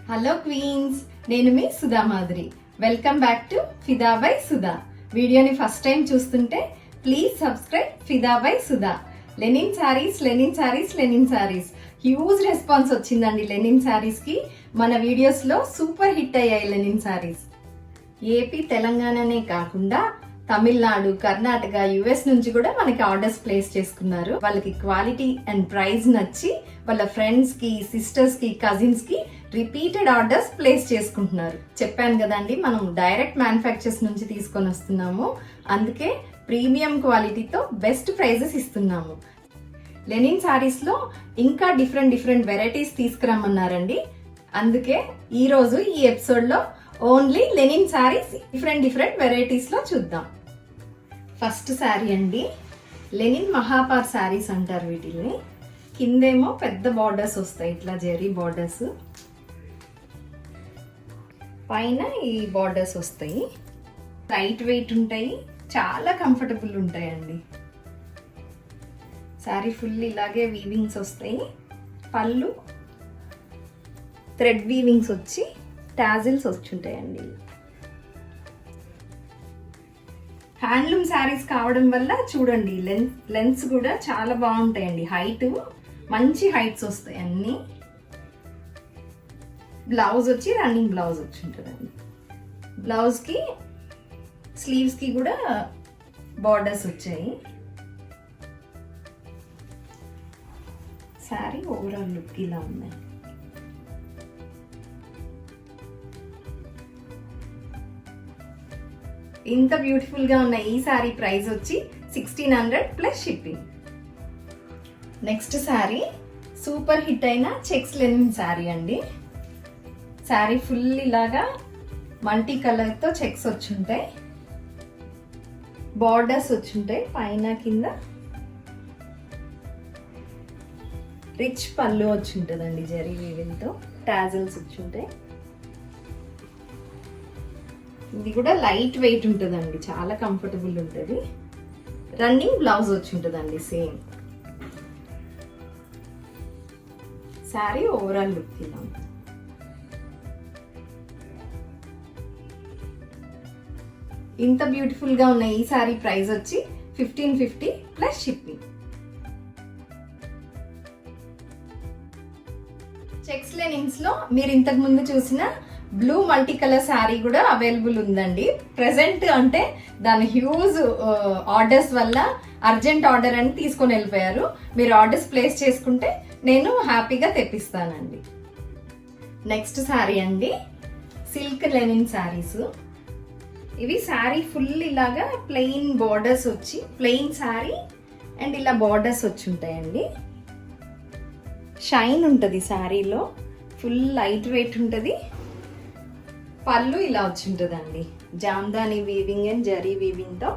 Hello queens, నేను మీ Sudha Madhuri. Welcome back to Fida by Sudha. వీడియోని ఫస్ట్ టైం చూస్తుంటే please subscribe Fida by Sudha. Linen sarees huge response వచ్చిందండి. లెనిన్ శారీస్ కి మన వీడియోస్ లో సూపర్ హిట్ అయ్యాయి లెనిన్ శారీస్. ఏపీ తెలంగాణనే కాకుండా తమిళనాడు, కర్ణాటక, యుఎస్ నుంచి కూడా మనకి ఆర్డర్స్ ప్లేస్ చేసుకున్నారు. వాళ్ళకి క్వాలిటీ అండ్ ప్రైస్ నచ్చి వాళ్ళ ఫ్రెండ్స్ కి, సిస్టర్స్ కి, కజిన్స్ కి రిపీటెడ్ ఆర్డర్స్ ప్లేస్ చేసుకుంటున్నారు. చెప్పాను కదండి, మనం డైరెక్ట్ మ్యానుఫ్యాక్చర్స్ నుంచి తీసుకొని వస్తున్నాము. అందుకే ప్రీమియం క్వాలిటీతో బెస్ట్ ప్రైజెస్ ఇస్తున్నాము. లెనిన్ సారీస్ లో ఇంకా డిఫరెంట్ వెరైటీస్ తీసుకురమ్మన్నారండి. అందుకే ఈ రోజు ఈ ఎపిసోడ్ లో only linen saris different varieties లో చూద్దాం. ఫస్ట్ శారీ అండి, లెనిన్ మహాపార్ శారీస్ అంటారు వీటిని. కిందేమో పెద్ద బార్డర్స్ వస్తాయి, ఇట్లా జెరీ బార్డర్స్, పైన ఈ బార్డర్స్ వస్తాయి. లైట్ వెయిట్ ఉంటాయి, చాలా కంఫర్టబుల్ ఉంటాయండి. శారీ ఫుల్ ఇలాగే వీవింగ్స్ వస్తాయి. పళ్ళు థ్రెడ్ వీవింగ్స్ వచ్చి టాజిల్స్ వచ్చుంటాయండి. హ్యాండ్లూమ్ శారీస్ కావడం వల్ల చూడండి లెన్స్ కూడా చాలా బాగుంటాయండి. హైట్ మంచి హైట్స్ వస్తాయి అన్ని. బ్లౌజ్ వచ్చి రన్నింగ్ బ్లౌజ్ వచ్చి ఉంటుందండి. బ్లౌజ్ కి స్లీవ్స్ కి కూడా బార్డర్స్ వచ్చాయి. శారీ ఓవరాల్ లుక్ ఇలా ఉందండి. ఇంత బ్యూటిఫుల్ గా ఉన్న ఈ శారీ ప్రైస్ వచ్చి 1600 plus shipping. Next sari super hit అయిన చెక్స్ లెనిన్ శారీ అండి. శారీ ఫుల్ ఇలాగా మల్టీ కలర్ తో చెక్స్ వచ్చుంటాయి, బార్డర్స్ వచ్చుంటాయి పైన కింద. రిచ్ పళ్ళు వచ్చుంటుందండి, జరీ వీవింగ్ తో టాజిల్స్ వచ్చుంటాయి. ఇది కూడా లైట్ వెయిట్ ఉంటుందండి, చాలా కంఫర్టబుల్ ఉంటుంది. రన్నింగ్ బ్లౌజ్ వచ్చి ఉంటుందండి సేమ్. శారీ ఓవరాల్ లుక్ ఇలా ఉంది. ఇంత బ్యూటిఫుల్ గా ఉన్న ఈ శారీ ప్రైస్ వచ్చి 1550 ప్లస్ షిప్పింగ్. చెక్స్ లెనిన్స్ లో మీరు ఇంతకు ముందు చూసిన బ్లూ మల్టీ కలర్ శారీ కూడా అవైలబుల్ ఉందండి. ప్రెసెంట్ అంటే దాని హ్యూజ్ ఆర్డర్స్ వల్ల అర్జెంట్ ఆర్డర్ అని తీసుకొని వెళ్ళిపోయారు. మీరు ఆర్డర్స్ ప్లేస్ చేసుకుంటే నేను హ్యాపీగా తెప్పిస్తానండి. నెక్స్ట్ శారీ అండి, సిల్క్ లెనిన్ శారీస్. ఇవి శారీ ఫుల్ ఇలాగా ప్లెయిన్ బార్డర్స్ వచ్చి, ప్లెయిన్ శారీ అండ్ ఇలా బార్డర్స్ వచ్చి ఉంటాయండి. షైన్ ఉంటుంది శారీలో, ఫుల్ లైట్ వెయిట్ ఉంటుంది. పళ్ళు ఇలా వచ్చి ఉంటుందండి, Jamdani weaving and zari weaving తో.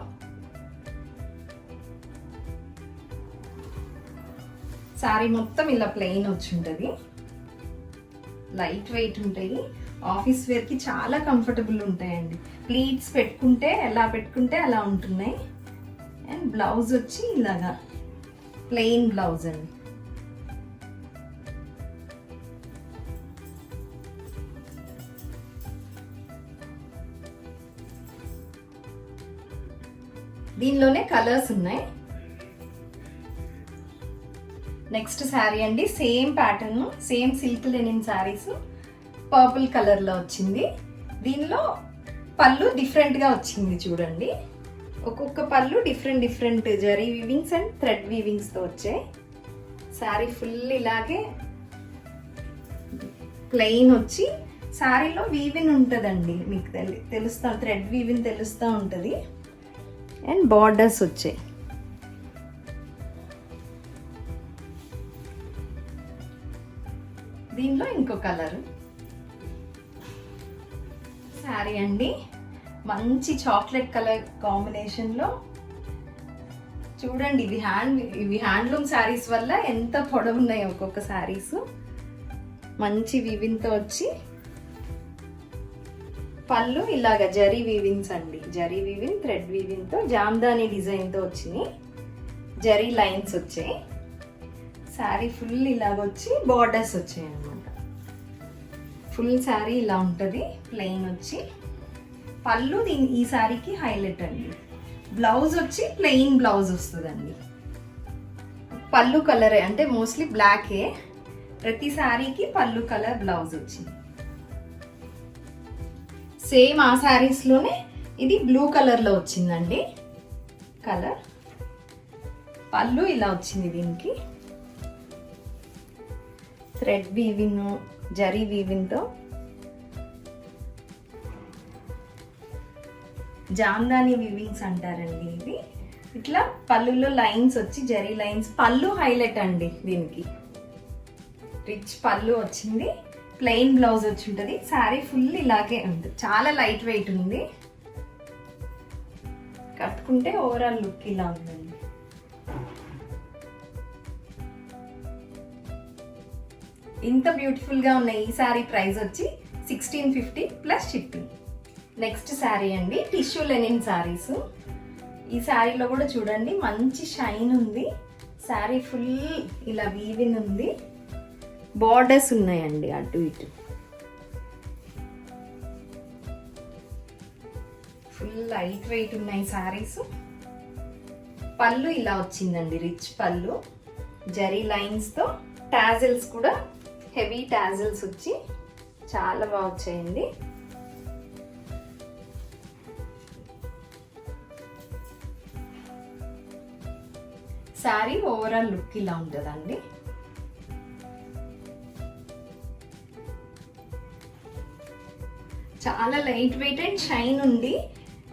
శారీ మొత్తం ఇలా ప్లెయిన్ వచ్చి ఉంటుంది, లైట్ వెయిట్ ఉంటాయి. ఆఫీస్ వేర్ కి చాలా కంఫర్టబుల్ ఉంటాయండి. ప్లీట్స్ పెట్టుకుంటే ఎలా పెట్టుకుంటే అలా ఉంటున్నాయి. అండ్ బ్లౌజ్ వచ్చి ఇలాగా ప్లెయిన్ బ్లౌజ్ అండి. దీనిలోనే కలర్స్ ఉన్నాయి. నెక్స్ట్ శారీ అండి, same pattern, same silk Lenin saris, purple colour లో వచ్చింది. దీనిలో పళ్ళు డిఫరెంట్ గా వచ్చింది చూడండి. ఒక్కొక్క పళ్ళు డిఫరెంట్ జరీ వీవింగ్స్ అండ్ థ్రెడ్ వీవింగ్స్ తో వచ్చాయి. శారీ ఫుల్ ఇలాగే ప్లెయిన్ వచ్చి శారీలో వీవిన్ ఉంటుందండి, మీకు తెలుస్తా, థ్రెడ్ వీవిన్ తెలుస్తూ ఉంటుంది. అండ్ బార్డర్స్ వచ్చాయి. దీనిలో ఇంకో కలర్ శారీ అండి, మంచి చాక్లెట్ కలర్ కాంబినేషన్ లో. చూడండి, ఇవి హ్యాండ్లూమ్ శారీస్ వల్ల ఎంత పొడవున్నాయి ఒక్కొక్క శారీస్. మంచి వీవింగ్ తో వచ్చి, పళ్ళు ఇలాగా జరీ వీవింగ్స్ అండి, జరీ వీవింగ్ థ్రెడ్ వీవింగ్ తో జామ్దాని డిజైన్ తో వచ్చినాయి. జరీ లైన్స్ వచ్చాయి. శారీ ఫుల్ ఇలాగ వచ్చి బార్డర్స్ వచ్చాయి అన్నమాట. ఫుల్ శారీ ఇలా ఉంటుంది, ప్లెయిన్ వచ్చి. పళ్ళు ఈ శారీకి హైలైట్ అండి. బ్లౌజ్ వచ్చి ప్లెయిన్ బ్లౌజ్ వస్తుందండి. పళ్ళు కలరే అంటే మోస్ట్లీ బ్లాకే, ప్రతి శారీకి పళ్ళు కలర్ బ్లౌజ్ వచ్చింది. సేమ్ ఆ శారీస్లోనే ఇది బ్లూ కలర్లో వచ్చిందండి కలర్. పళ్ళు ఇలా వచ్చింది. దీనికి థ్రెడ్ వీవింగ్, జరీ వీవింగ్తో జామ్దాని వీవింగ్స్ అంటారండి ఇది. ఇట్లా పళ్ళులో లైన్స్ వచ్చి జరీ లైన్స్, పళ్ళు హైలైట్ అండి. దీనికి రిచ్ పళ్ళు వచ్చింది, ప్లెయిన్ బ్లౌజ్ వచ్చి ఉంటుంది. శారీ ఫుల్ ఇలాగే ఉంది, చాలా లైట్ వెయిట్ ఉంది. కట్టుకుంటే ఓవరాల్ లుక్ ఇలా ఉందండి. ఇంత బ్యూటిఫుల్ గా ఉన్న ఈ శారీ ప్రైస్ వచ్చి 1650 ప్లస్ షిప్పింగ్. నెక్స్ట్ శారీ అండి, టిష్యూ లెనిన్ శారీస్. ఈ శారీలో కూడా చూడండి మంచి షైన్ ఉంది. శారీ ఫుల్ ఇలా వీవింగ్ ఉంది, బార్డర్స్ ఉన్నాయండి అటు ఇటు. ఫుల్ లైట్ వెయిట్ ఉన్నాయి శారీస్. పళ్ళు ఇలా వచ్చిందండి, రిచ్ పళ్ళు, జరీ లైన్స్తో. టాజిల్స్ కూడా హెవీ టాజిల్స్ వచ్చి చాలా బాగా వచ్చాయండి. శారీ ఓవరాల్ లుక్ ఇలా ఉంటుందండి. చాలా లైట్ వెయిట్ అండ్ షైన్ ఉంది.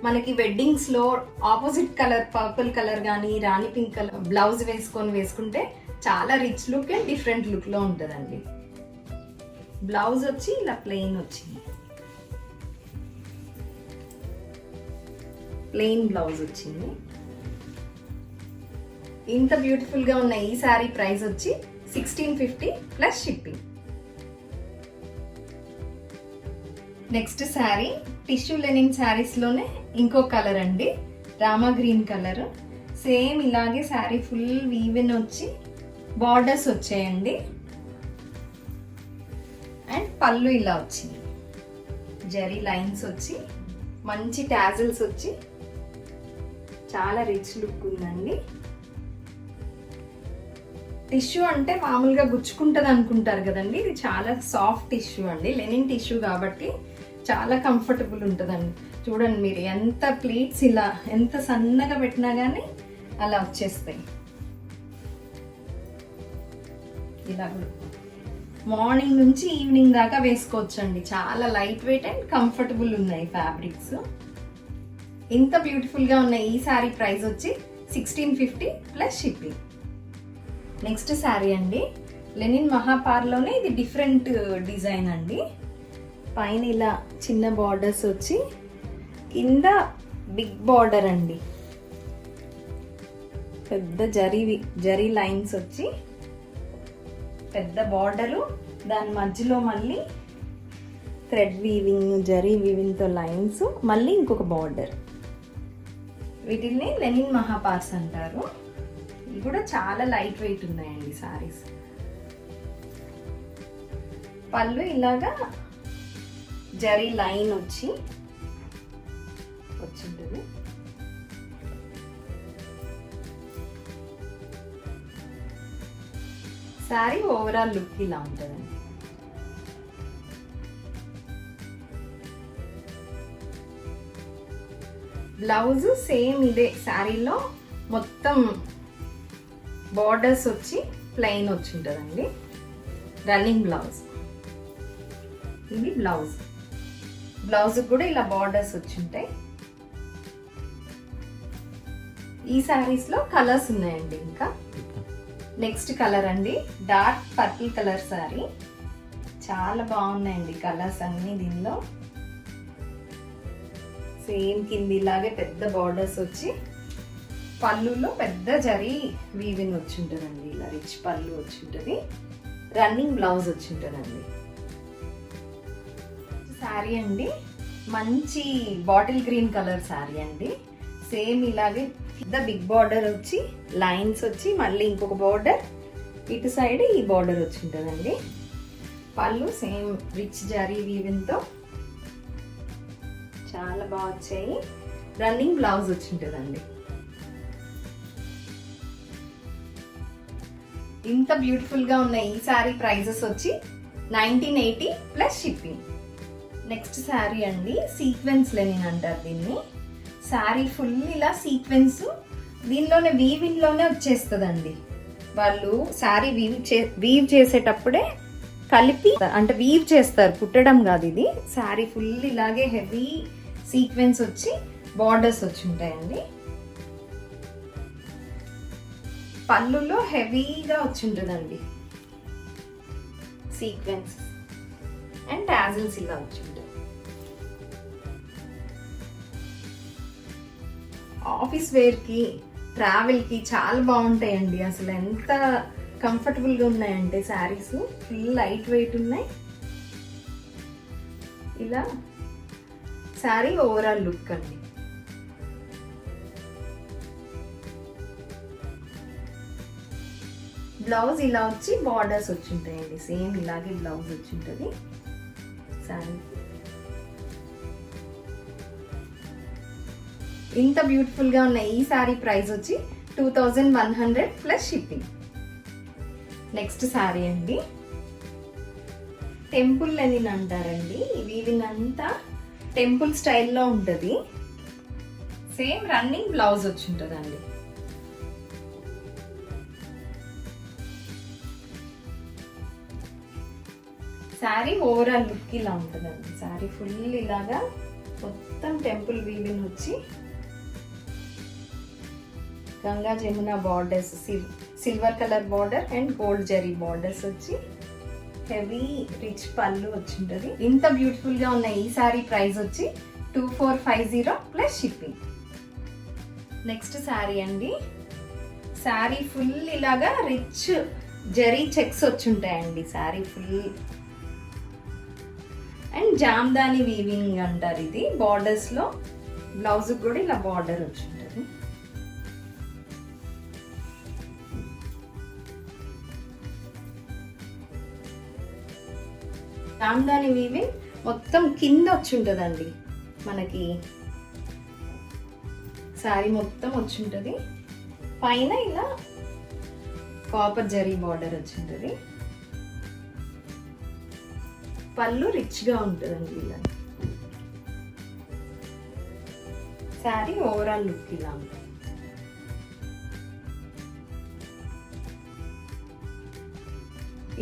మనకి వెడ్డింగ్స్ లో ఆపోజిట్ కలర్ పర్పుల్ కలర్ కానీ రాణి పింక్ కలర్ బ్లౌజ్ వేసుకుంటే చాలా rich look and different look లో ఉంటుందండి. బ్లౌజ్ వచ్చి ఇలా ప్లెయిన్ వచ్చింది, ప్లెయిన్ బ్లౌజ్ వచ్చింది. ఇంత బ్యూటిఫుల్ గా ఉన్న ఈ శారీ ప్రైస్ వచ్చి 1650 plus shipping. Next sari tissue linen saris లోనే ఇంకో కలర్ అండి, రామా గ్రీన్ కలర్. సేమ్ ఇలాగే శారీ ఫుల్ వీవెన్ వచ్చి బార్డర్స్ వచ్చాయండి. అండ్ పళ్ళు ఇలా వచ్చింది, జరీ లైన్స్ వచ్చి మంచి టాజిల్స్ వచ్చి చాలా రిచ్ లుక్ ఉందండి. టిష్యూ అంటే మామూలుగా గుచ్చుకుంటుంది అనుకుంటారు కదండి, ఇది చాలా సాఫ్ట్ టిష్యూ అండి, లెనిన్ టిష్యూ కాబట్టి చాలా కంఫర్టబుల్ ఉంటుందండి. చూడండి మీరు, ఎంత ప్లీట్స్ ఇలా ఎంత సన్నగా పెట్టినా కానీ అలా వచ్చేస్తాయి. ఇలా కూడా మార్నింగ్ నుంచి ఈవినింగ్ దాకా వేసుకోవచ్చు అండి. చాలా లైట్ వెయిట్ అండ్ కంఫర్టబుల్ ఉన్నాయి ఫ్యాబ్రిక్స్. ఇంత బ్యూటిఫుల్ గా ఉన్న ఈ శారీ ప్రైస్ వచ్చి 1650 ప్లస్ షిప్పింగ్. నెక్స్ట్ శారీ అండి, లెనిన్ మహాపార్లోనే ఇది డిఫరెంట్ డిజైన్ అండి. పైన ఇలా చిన్న బార్డర్స్ వచ్చి కింద బిగ్ బార్డర్ అండి, పెద్ద జరీ లైన్స్ వచ్చి పెద్ద బార్డరు, దాని మధ్యలో మళ్ళీ థ్రెడ్ వీవింగ్ జరీ వీవింగ్తో లైన్స్, మళ్ళీ ఇంకొక బార్డర్. వీటిని లెనిన్ మహాపార్స్ అంటారు. ఇవి కూడా చాలా లైట్ వెయిట్ ఉన్నాయండి సారీస్. పళ్ళు ఇలాగా జరీ లైన్ వచ్చింటుంది. శారీ ఓవరాల్ లుక్ ఇలా ఉంటుందండి. బ్లౌజ్ సేమ్ ఇదే శారీలో మొత్తం బార్డర్స్ వచ్చి ప్లెయిన్ వచ్చి ఉంటుందండి. రన్నింగ్ బ్లౌజ్, ఇది బ్లౌజ్ కూడా ఇలా బార్డర్స్ వచ్చి ఉంటాయి. ఈ శారీస్ లో కలర్స్ ఉన్నాయండి. ఇంకా నెక్స్ట్ కలర్ అండి, డార్క్ పర్పుల్ కలర్ శారీ. చాలా బాగున్నాయండి కలర్స్ అన్ని దీనిలో. సేమ్ కింది ఇలాగే పెద్ద బార్డర్స్ వచ్చి పళ్ళులో పెద్ద జరీ వీవింగ్ వచ్చి ఉంటుందండి. ఇలా రిచ్ పళ్ళు వచ్చి ఉంటుంది, రన్నింగ్ బ్లౌజ్ వచ్చి ఉంటుందండి. శారీ అండి మంచి బాటిల్ గ్రీన్ కలర్ శారీ అండి. సేమ్ ఇలాగే పెద్ద బిగ్ బార్డర్ వచ్చి లైన్స్ వచ్చి మళ్ళీ ఇంకొక బార్డర్, ఇటు సైడ్ ఈ బార్డర్ వచ్చి ఉంటుందండి. పళ్ళు సేమ్ రిచ్ జరీ వీవింగ్తో చాలా బాగా వచ్చాయి. రన్నింగ్ బ్లౌజ్ వచ్చింటుందండి. ఇంత బ్యూటిఫుల్గా ఉన్న ఈ శారీ ప్రైజెస్ వచ్చి 1980 ప్లస్ షిప్పింగ్. నెక్స్ట్ శారీ అండి, సీక్వెన్స్ లెనిన్ అంటారు దీన్ని. శారీ ఫుల్ ఇలా సీక్వెన్స్, దీనిలోనే వీవింగ్లోనే వచ్చేస్తుందండి. వాళ్ళు శారీ వీవ్ చేసేటప్పుడే కలిపి అంటే వీవ్ చేస్తారు, కుట్టడం కాదు ఇది. శారీ ఫుల్ ఇలాగే హెవీ సీక్వెన్స్ వచ్చి బార్డర్స్ వచ్చి ఉంటాయండి. పళ్ళులో హెవీగా వచ్చి ఉంటుందండి సీక్వెన్స్ అండ్ టాజిల్స్ ఇలా వచ్చి ఉంటాయి. ఆఫీస్ వేర్కి, ట్రావెల్కి చాలా బాగుంటాయండి. అసలు ఎంత కంఫర్టబుల్గా ఉన్నాయంటే శారీస్ ఫుల్ లైట్ వెయిట్ ఉన్నాయి. ఇలా శారీ ఓవరాల్ లుక్ అండి. బ్లౌజ్ ఇలా వచ్చి బార్డర్స్ వచ్చి ఉంటాయండి. సేమ్ ఇలాగే బ్లౌజ్ వచ్చి ఉంటుంది శారీ. ఇంత బ్యూటిఫుల్గా ఉన్న ఈ శారీ ప్రైస్ వచ్చి 2100 ప్లస్ షిప్పింగ్. నెక్స్ట్ శారీ అండి, టెంపుల్ లెనిన్ అంటారండి. వీవింగ్ అంతా టెంపుల్ స్టైల్లో ఉంటుంది. సేమ్ రన్నింగ్ బ్లౌజ్ వచ్చి ఉంటుందండి. శారీ ఓవరాల్ లుక్ ఇలా ఉంటుందండి. శారీ ఫుల్ ఇలాగా మొత్తం టెంపుల్ వీవింగ్ వచ్చి Ganga Jamuna borders, silver colour border and gold zari borders వచ్చి హెవీ రిచ్ పళ్ళు వచ్చి ఉంటుంది. ఇంత బ్యూటిఫుల్ గా ఉన్న ఈ సారీ ప్రైస్ వచ్చి 2450 ప్లస్ షిప్పింగ్. నెక్స్ట్ శారీ అండి, శారీ ఫుల్ ఇలాగా రిచ్ జరీ చెక్స్ వచ్చి ఉంటాయండి. Sari full and Jamdani weaving అంటారు ఇది. బార్డర్స్ లో బ్లౌజ్ కూడా ఇలా బార్డర్ వచ్చి ఉంటుంది. జామ్దాని వీవింగ్ మొత్తం కింద వచ్చి ఉంటుందండి. మనకి శారీ మొత్తం వచ్చి ఉంటుంది. పైన ఇలా కాపర్ జరీ బార్డర్ వచ్చి ఉంటుంది. పళ్ళు రిచ్ గా ఉంటుందండి. ఇలా శారీ ఓవరాల్ లుక్ ఇలా ఉంటుంది.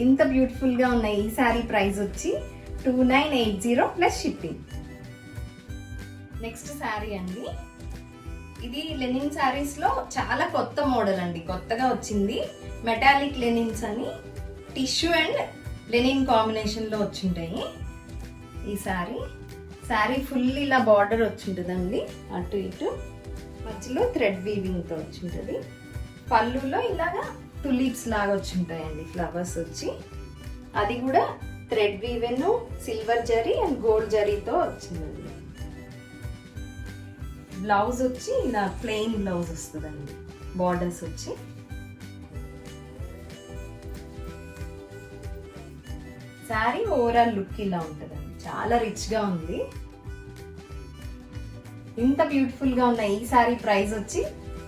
ఇంత బ్యూటిఫుల్ గా ఉన్న ఈ శారీ ప్రైస్ వచ్చి 2980 ప్లస్ షిప్పింగ్. నెక్స్ట్ శారీ అండి, ఇది లెనిన్ శారీస్ లో చాలా కొత్త మోడల్ అండి, కొత్తగా వచ్చింది. మెటాలిక్ లెనిన్స్ అని టిష్యూ అండ్ లెనిన్ కాంబినేషన్ లో వచ్చింటాయి. ఈ శారీ ఫుల్ ఇలా బార్డర్ వచ్చింటుందండి, అటు ఇటు మధ్యలో థ్రెడ్ వీవింగ్ తో వచ్చింటది. పళ్ళులో ఇలాగా టులిప్స్ లాగా వచ్చింటాయండి, ఫ్లవర్స్ వచ్చి. అది కూడా thread woven, silver zari and gold జరీతో వచ్చిందండి. బ్లౌజ్ వచ్చి ఇలా ప్లెయిన్ బ్లౌజ్ వస్తుందండి, బార్డర్స్ వచ్చి. శారీ ఓవరాల్ లుక్ ఇలా ఉంటుందండి, చాలా రిచ్ గా ఉంది. ఇంత బ్యూటిఫుల్ గా ఉన్న ఈ శారీ ప్రైస్ వచ్చి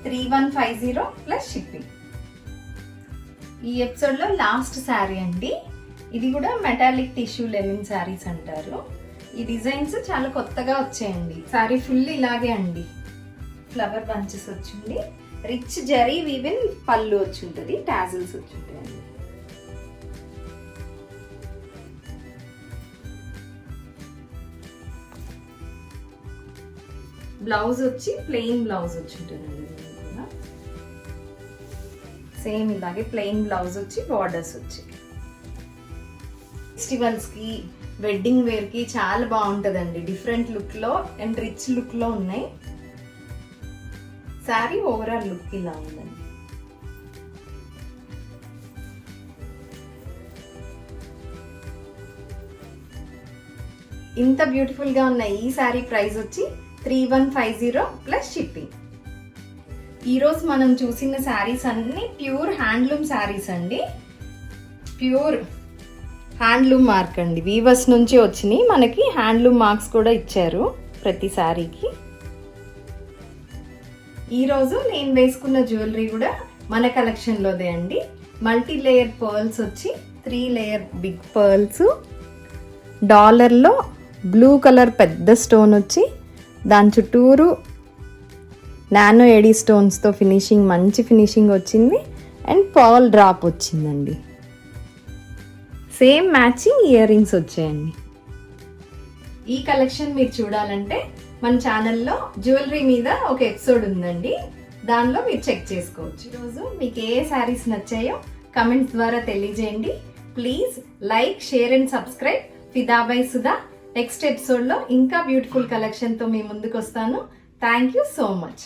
3150 ప్లస్ షిప్పింగ్. ఈ ఎపిసోడ్ లో లాస్ట్ శారీ అండి, ఇది కూడా మెటాలిక్ టిష్యూ లెనిన్ శారీస్ అంటారు. ఈ డిజైన్స్ చాలా కొత్తగా వచ్చాయండి. శారీ ఫుల్ ఇలాగే అండి, ఫ్లవర్ బంచెస్ వచ్చింది, రిచ్ జరీ వీవిన్ పళ్ళు వచ్చి ఉంటుంది, టాజిల్స్ వచ్చి ఉంటాయండి. బ్లౌజ్ వచ్చి ప్లెయిన్ బ్లౌజ్ వచ్చి ఉంటుందండి. సేమ్ ఇలాగే ప్లెయిన్ బ్లౌజ్ వచ్చి బార్డర్స్ వచ్చి. ఫెస్టివల్స్ కి, వెడ్డింగ్ వేర్ కి చాలా బాగుంటదండి. డిఫరెంట్ లుక్ లో అండ్ రిచ్ లుక్ లో ఉన్నాయి. శారీ ఓవరాల్ లుక్ ఇలా ఉందండి. ఇంత బ్యూటిఫుల్ గా ఉన్న ఈ శారీ ప్రైస్ వచ్చి 3150 ప్లస్ షిప్పింగ్. ఈ రోజు మనం చూసిన శారీస్ అన్ని ప్యూర్ హ్యాండ్లూమ్ శారీస్ అండి. ప్యూర్ హ్యాండ్లూమ్ మార్క్ అండి, వీవర్స్ నుంచి వచ్చినాయి. మనకి హ్యాండ్లూమ్ మార్క్స్ కూడా ఇచ్చారు ప్రతి శారీకి. ఈరోజు నేను వేసుకున్న జ్యువెలరీ కూడా మన కలెక్షన్లోదే అండి. మల్టీ లేయర్ పర్ల్స్ వచ్చి 3 లేయర్ బిగ్ పర్ల్స్, డాలర్లో బ్లూ కలర్ పెద్ద స్టోన్ వచ్చి దాని చుట్టూరు నానో ఎడీ స్టోన్స్తో ఫినిషింగ్, మంచి ఫినిషింగ్ వచ్చింది. అండ్ పర్ల్ డ్రాప్ వచ్చిందండి. సేమ్ మ్యాచింగ్ ఇయర్ రింగ్స్ వచ్చాయండి. ఈ కలెక్షన్ మీరు చూడాలంటే మన ఛానల్లో జ్యువెలరీ మీద ఒక ఎపిసోడ్ ఉందండి, దానిలో మీరు చెక్ చేసుకోవచ్చు. ఈరోజు మీకు ఏ శారీస్ నచ్చాయో కమెంట్స్ ద్వారా తెలియజేయండి. Please like, share and subscribe Fida by Sudha. Next ఎపిసోడ్లో ఇంకా బ్యూటిఫుల్ కలెక్షన్తో మీ ముందుకు వస్తాను. Thank you so much.